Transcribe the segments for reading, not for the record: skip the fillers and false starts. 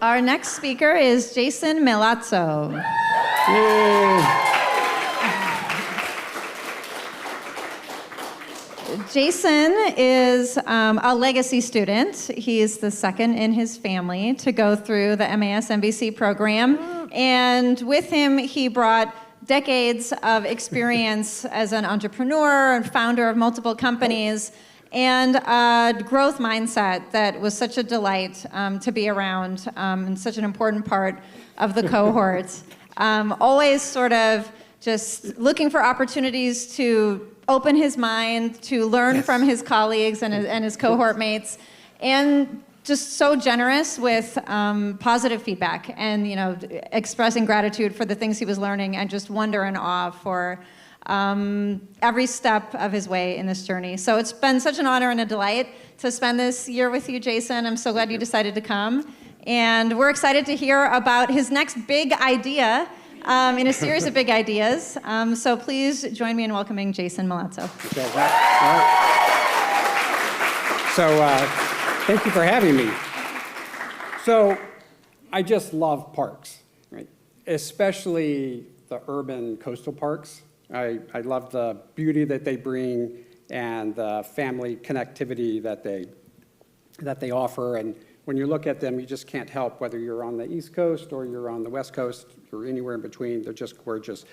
Our next speaker is Jason Milazzo. Jason is a LegaSea student. He's the second in his family to go through the MAS MVC program. And with him, he brought decades of experience as an entrepreneur and founder of multiple companies, and a growth mindset that was such a delight to be around, and such an important part of the cohort. Always sort of just looking for opportunities to open his mind, to learn from his colleagues and his cohort mates, and just so generous with positive feedback and, you know, expressing gratitude for the things he was learning, and just wonder and awe for every step of his way in this journey. So it's been such an honor and a delight to spend this year with you, Jason. I'm so glad you decided to come. And we're excited to hear about his next big idea in a series of big ideas. So please join me in welcoming Jason Milazzo. Okay, thank you for having me. So I just love parks, right? Especially the urban coastal parks. I love the beauty that they bring and the family connectivity that they offer. And when you look at them, you just can't help, whether you're on the East Coast or you're on the West Coast or anywhere in between, they're just gorgeous.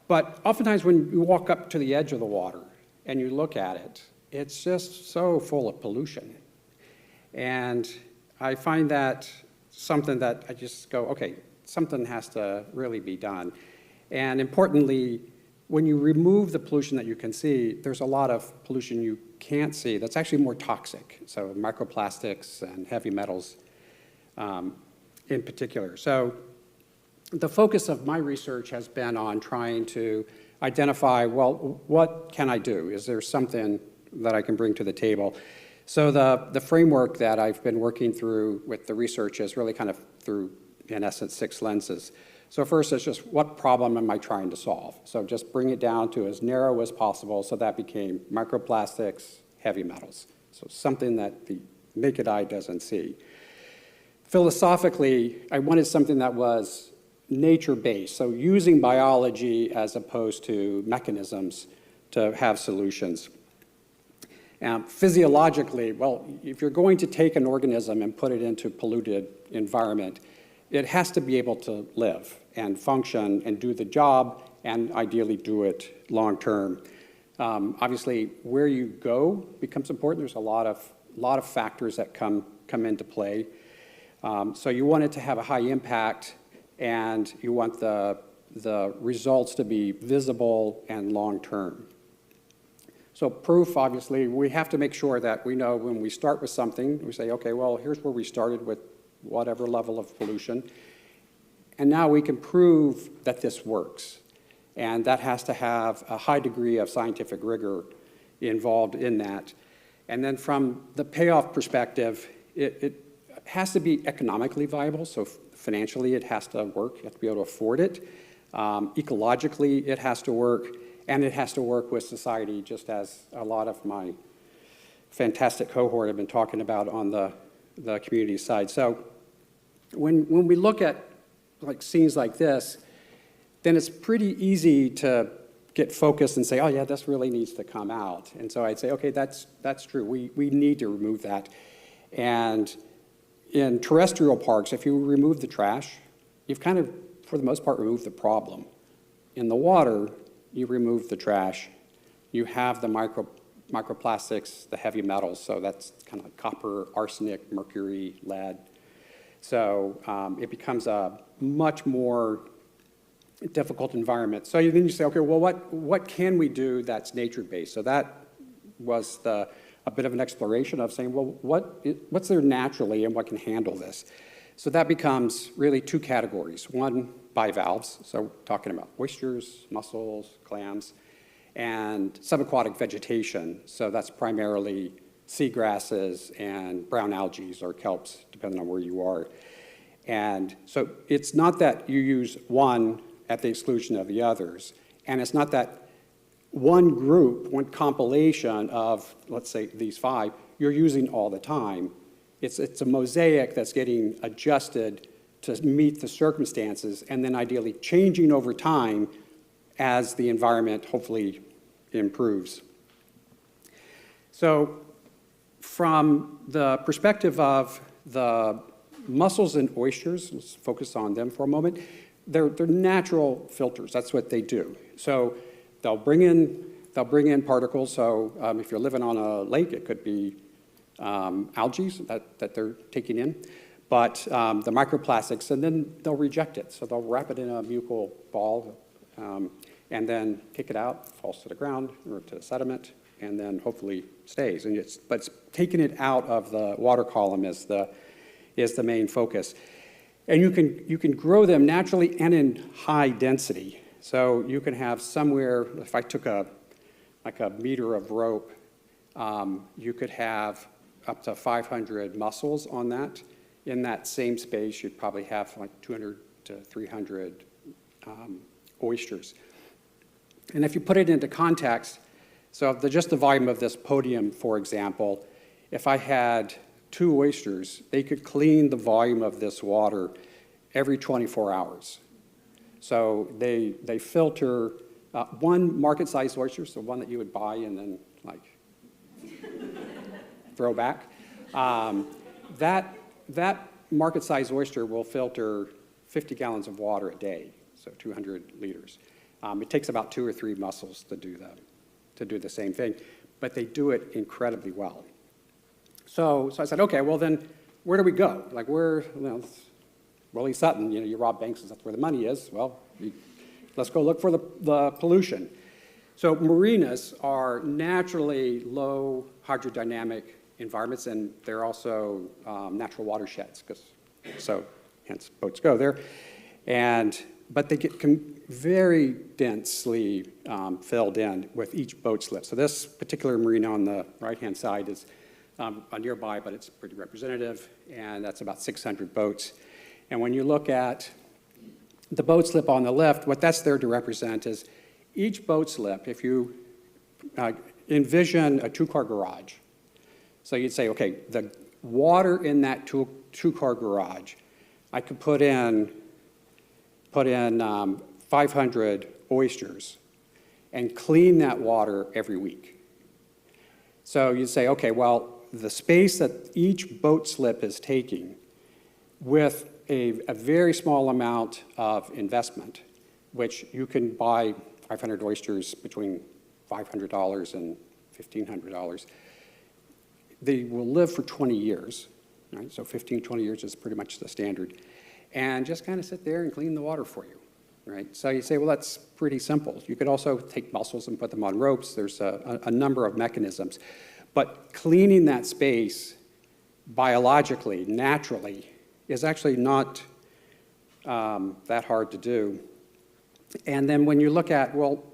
But oftentimes when you walk up to the edge of the water and you look at it, it's just so full of pollution. And I find that something that I just go, okay, something has to really be done. And importantly, when you remove the pollution that you can see, there's a lot of pollution you can't see that's actually more toxic. So microplastics and heavy metals in particular. So the focus of my research has been on trying to identify, well, what can I do? Is there something that I can bring to the table? So the framework that I've been working through with the research is really kind of through, in essence, 6 lenses. So first, it's just what problem am I trying to solve? So just bring it down to as narrow as possible. So that became microplastics, heavy metals. So something that the naked eye doesn't see. Philosophically, I wanted something that was nature-based, so using biology as opposed to mechanisms to have solutions. Physiologically, well, if you're going to take an organism and put it into a polluted environment, it has to be able to live and function and do the job, and ideally do it long term. Obviously, where you go becomes important. There's a lot of factors that come into play. So you want it to have a high impact, and you want the results to be visible and long term. So proof, obviously, we have to make sure that we know when we start with something, we say, okay, well, here's where we started with whatever level of pollution. And now we can prove that this works. And that has to have a high degree of scientific rigor involved in that. And then from the payoff perspective, it has to be economically viable. So financially, it has to work. You have to be able to afford it. Ecologically, it has to work. And it has to work with society, just as a lot of my fantastic cohort have been talking about on the community side. So when we look at like scenes like this, then it's pretty easy to get focused and say, oh yeah, this really needs to come out. And so I'd say, okay, that's true. We need to remove that. And in terrestrial parks, if you remove the trash, you've kind of, for the most part, removed the problem. In the water, you remove the trash. You have the microplastics, the heavy metals, so that's kind of like copper, arsenic, mercury, lead. So it becomes a much more difficult environment. So then you say, okay, well, what can we do that's nature-based? So that was a bit of an exploration of saying, well, what's there naturally and what can handle this? So that becomes really 2 categories. One, bivalves, so talking about oysters, mussels, clams, and subaquatic vegetation. So that's primarily seagrasses and brown algae or kelps, depending on where you are. And so it's not that you use one at the exclusion of the others, and it's not that one group, one compilation of, let's say, these 5, you're using all the time. It's a mosaic that's getting adjusted to meet the circumstances and then ideally changing over time as the environment hopefully improves. So from the perspective of the mussels and oysters, let's focus on them for a moment, they're natural filters. That's what they do. So they'll bring in particles. So if you're living on a lake, it could be algae that they're taking in, but the microplastics, and then they'll reject it. So they'll wrap it in a mucal ball and then kick it out, falls to the ground or to the sediment, and then hopefully stays. But it's taking it out of the water column is the main focus. And you can grow them naturally and in high density. So you can have somewhere, if I took like a meter of rope, you could have up to 500 mussels on that. In that same space, you'd probably have like 200 to 300 oysters. And if you put it into context, so just the volume of this podium, for example, if I had 2 oysters, they could clean the volume of this water every 24 hours. So they filter one market-sized oyster, so one that you would buy and then like throw back. That market-sized oyster will filter 50 gallons of water a day, so 200 liters. It takes about 2 or 3 mussels to do the same thing, but they do it incredibly well. So I said, okay, well then, where do we go? Like Willie Sutton, you rob banks, that's where the money is. Well, let's go look for the pollution. So marinas are naturally low hydrodynamic environments, and they're also natural watersheds, so hence boats go there. But they get very densely filled in with each boat slip. So this particular marina on the right-hand side is nearby, but it's pretty representative, and that's about 600 boats. And when you look at the boat slip on the left, what that's there to represent is each boat slip, if you envision a 2-car garage. So you'd say, okay, the water in that 2-car garage, I could put in 500 oysters and clean that water every week. So you'd say, okay, well, the space that each boat slip is taking with a very small amount of investment, which you can buy 500 oysters between $500 and $1,500, they will live for 20 years, right? So 15, 20 years is pretty much the standard. And just kind of sit there and clean the water for you, right? So you say, well, that's pretty simple. You could also take mussels and put them on ropes. There's a number of mechanisms. But cleaning that space biologically, naturally, is actually not that hard to do. And then when you look at, well,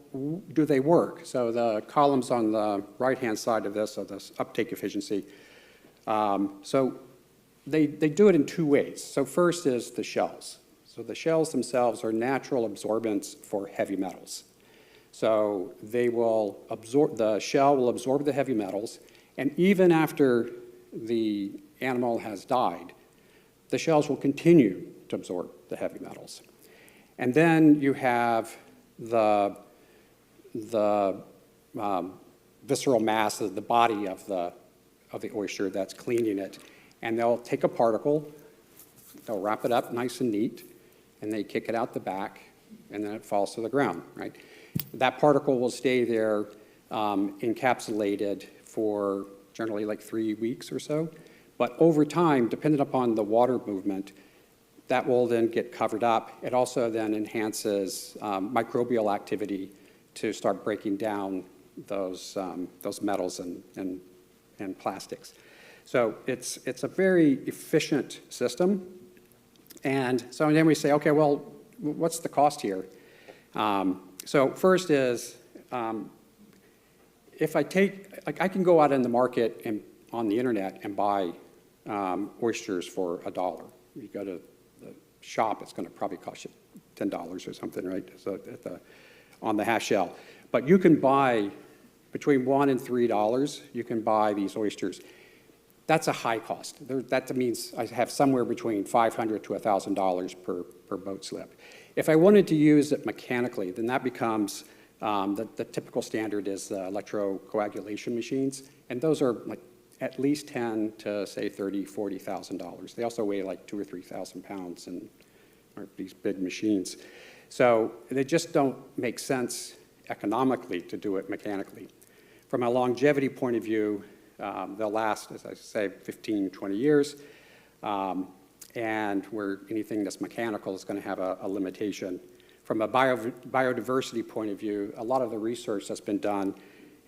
do they work? So the columns on the right-hand side of this are this uptake efficiency. So they do it in 2 ways. So first is the shells. So the shells themselves are natural absorbents for heavy metals. So they will the shell will absorb the heavy metals, and even after the animal has died, the shells will continue to absorb the heavy metals. And then you have the visceral mass of the body of the oyster that's cleaning it. And they'll take a particle, they'll wrap it up nice and neat, and they kick it out the back, and then it falls to the ground, right? That particle will stay there encapsulated for generally like 3 weeks or so. But over time, depending upon the water movement, that will then get covered up. It also then enhances microbial activity to start breaking down those metals and plastics. So it's a very efficient system. And so then we say, okay, well, what's the cost here? So first is, if I I can go out in the market and on the internet and buy oysters for $1. You go to the shop, it's going to probably cost you $10 or something, right? So on the half shell. But you can buy between $1 and $3. You can buy these oysters. that's a high cost. That means I have somewhere between $500 to $1,000 per boat slip. If I wanted to use it mechanically, then that becomes, the typical standard is electrocoagulation machines, and those are like at least 10 to say $30,000, $40,000. They also weigh like 2,000 or 3,000 pounds and are these big machines. So they just don't make sense economically to do it mechanically. From a longevity point of view, they'll last, as I say, 15, 20 years. And where anything that's mechanical is going to have a limitation. From a biodiversity point of view, a lot of the research that's been done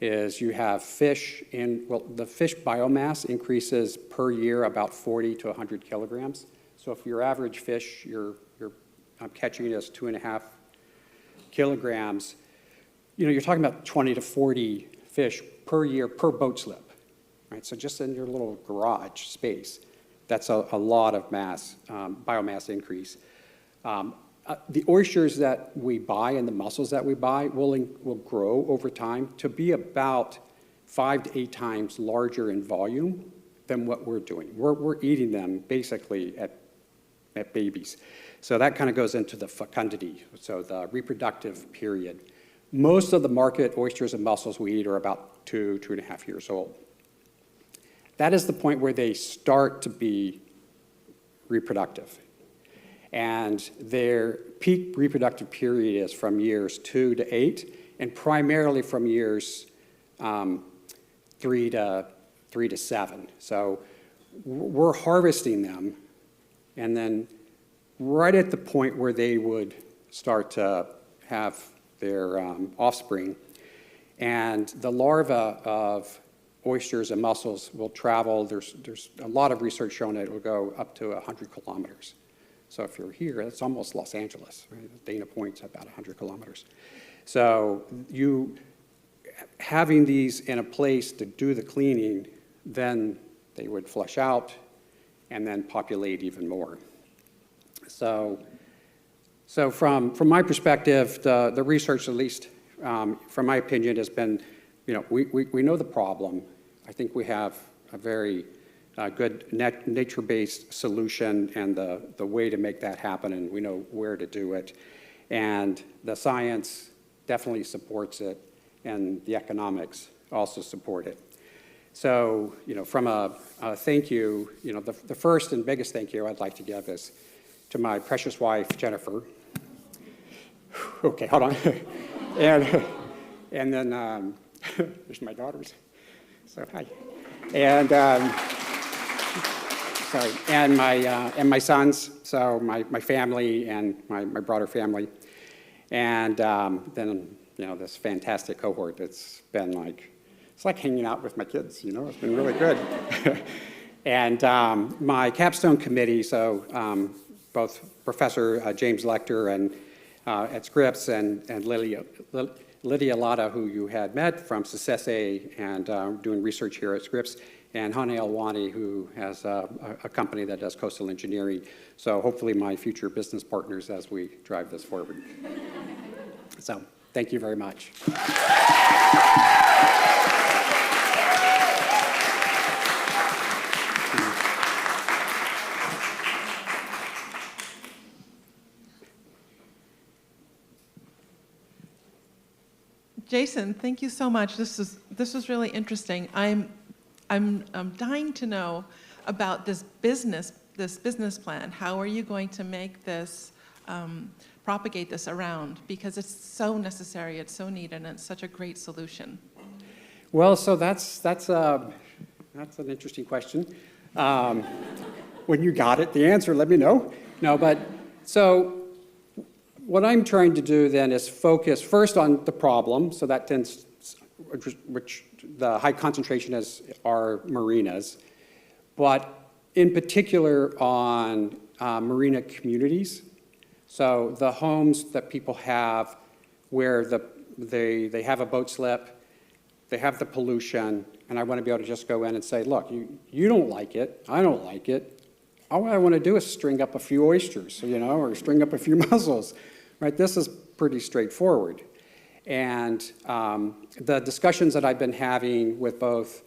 is you have fish the fish biomass increases per year about 40 to 100 kilograms. So if your average fish you're catching is 2.5 kilograms, you're talking about 20 to 40 fish per year per boat slip, right? So just in your little garage space, that's a lot of biomass increase. The oysters that we buy and the mussels that we buy will grow over time to be about 5 to 8 times larger in volume than what we're doing. We're eating them basically at babies. So that kind of goes into the fecundity, so the reproductive period. Most of the market oysters and mussels we eat are about 2.5 years old. That is the point where they start to be reproductive. And their peak reproductive period is from years 2 to 8, and primarily from years 3 to 7. So we're harvesting them, and then right at the point where they would start to have their offspring, and the larvae of oysters and mussels will travel. There's a lot of research showing that it will go up to 100 kilometers. So if you're here, that's almost Los Angeles, right? Dana Point's about 100 kilometers. So having these in a place to do the cleaning, then they would flush out and then populate even more. So from my perspective, the research, at least from my opinion, has been, we know the problem. I think we have a very good nature-based solution and the way to make that happen, and we know where to do it. And the science definitely supports it, and the economics also support it. So, from a thank you, the first and biggest thank you I'd like to give is to my precious wife, Jennifer. Okay, hold on. and then there's my daughters. So hi. And sorry, and my sons. So my family and my broader family, and then this fantastic cohort. It's been it's like hanging out with my kids. It's been really good. And my capstone committee. So both Professor James Lecter and at Scripps and Lydia Latta, who you had met from SECESE and doing research here at Scripps, and Hane Alwani, who has a company that does coastal engineering. So hopefully my future business partners as we drive this forward. So thank you very much. Jason, thank you so much. This was really interesting. I'm dying to know about this business plan. How are you going to make this, propagate this around? Because it's so necessary, it's so needed, and it's such a great solution. Well, so that's an interesting question. When you got it, the answer, let me know. No, but so what I'm trying to do then is focus first on the problem, so that tends, which the high concentration are marinas, but in particular on marina communities. So the homes that people have where they have a boat slip, they have the pollution, and I want to be able to just go in and say, look, you don't like it, I don't like it. All I want to do is string up a few oysters, or string up a few mussels. Right, this is pretty straightforward. And the discussions that I've been having with both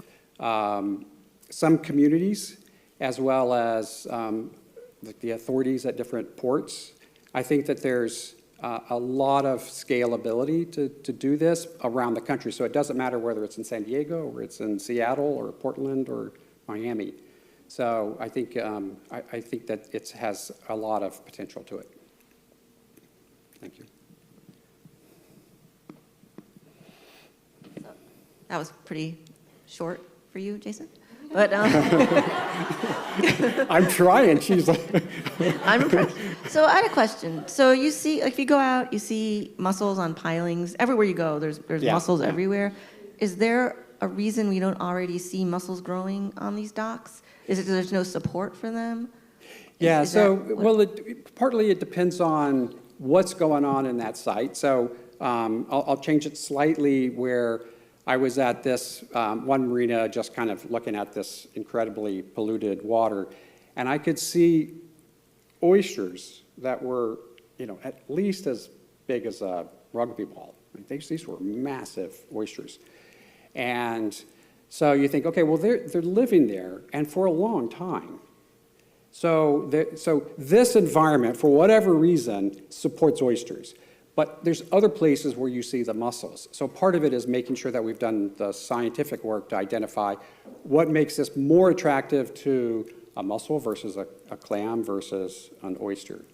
some communities, as well as the authorities at different ports. I think that there's a lot of scalability to do this around the country. So it doesn't matter whether it's in San Diego or it's in Seattle or Portland or Miami. So I think that it has a lot of potential to it. Thank you. That was pretty short for you, Jason. But I'm trying. She's like, I'm impressed. So I had a question. So you see, like, if you go out, you see mussels on pilings. Everywhere you go, there's mussels everywhere. Is there a reason we don't already see mussels growing on these docks? Is it there's no support for them? yeah, well, partly it depends on what's going on in that site. So I'll change it slightly where I was at this one marina just kind of looking at this incredibly polluted water, and I could see oysters that were, at least as big as a rugby ball. These were massive oysters. And so you think, okay, well, they're living there and for a long time. So this environment, for whatever reason, supports oysters. But there's other places where you see the mussels. So part of it is making sure that we've done the scientific work to identify what makes this more attractive to a mussel versus a clam versus an oyster.